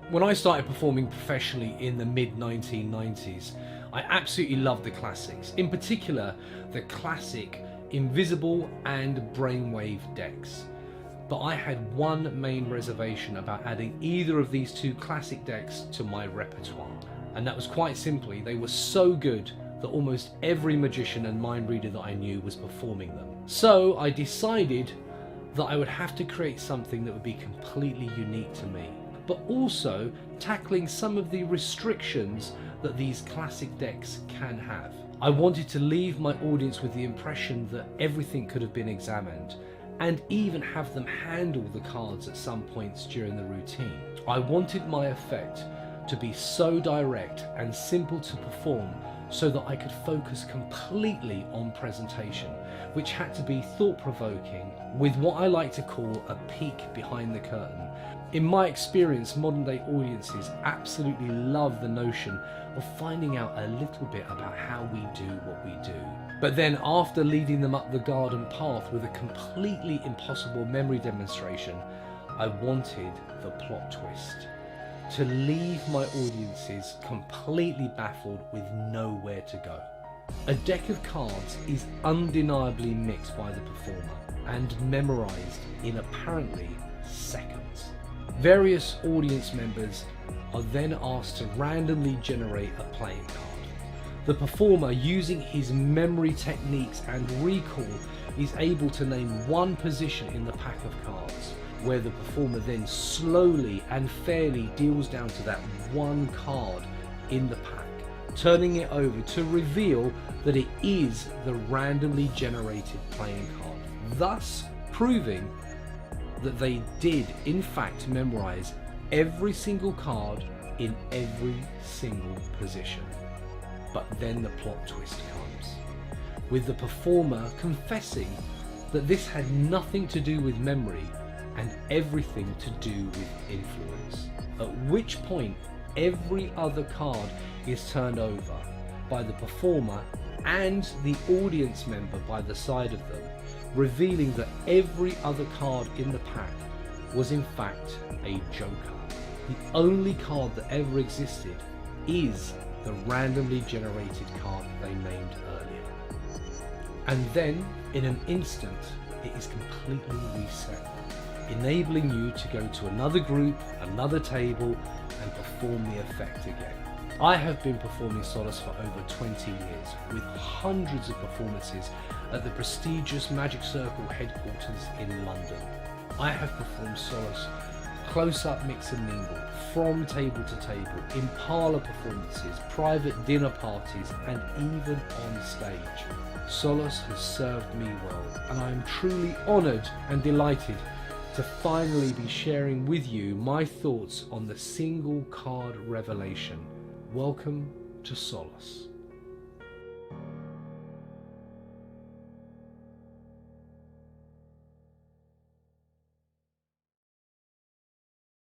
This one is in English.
When I started performing professionally in the mid-1990s, I absolutely loved the classics, in particular the classic Invisible and Brainwave decks. But I had one main reservation about adding either of these two classic decks to my repertoire, and that was quite simply they were so good that almost every magician and mind reader that I knew was performing them. So I decided that I would have to create something that would be completely unique to me, but also tackling some of the restrictions that these classic decks can have. I wanted to leave my audience with the impression that everything could have been examined, and even have them handle the cards at some points during the routine. I wanted my effect to be so direct and simple to perform so that I could focus completely on presentation, which had to be thought-provoking with what I like to call a peek behind the curtain. In my experience, modern day audiences absolutely love the notion of finding out a little bit about how we do what we do. But then after leading them up the garden path with a completely impossible memory demonstration, I wanted the plot twist. To leave my audiences completely baffled with nowhere to go. A deck of cards is undeniably mixed by the performer and memorized in apparently seconds. Various audience members are then asked to randomly generate a playing card. The performer, using his memory techniques and recall, is able to name one position in the pack of cards, where the performer then slowly and fairly deals down to that one card in the pack, turning it over to reveal that it is the randomly generated playing card, thus proving that they did in fact memorize every single card in every single position. But then the plot twist comes, with the performer confessing that this had nothing to do with memory and everything to do with influence, at which point every other card is turned over by the performer and the audience member by the side of them, revealing that every other card in the pack was in fact a joker. The only card that ever existed is the randomly generated card they named earlier. And then, in an instant, it is completely reset, enabling you to go to another group, another table, and perform the effect again. I have been performing Solus for over 20 years, with hundreds of performances at the prestigious Magic Circle headquarters in London. I have performed Solus close-up mix and mingle, from table to table, in parlour performances, private dinner parties, and even on stage. Solus has served me well, and I am truly honoured and delighted to finally be sharing with you my thoughts on the single card revelation. Welcome to Solus.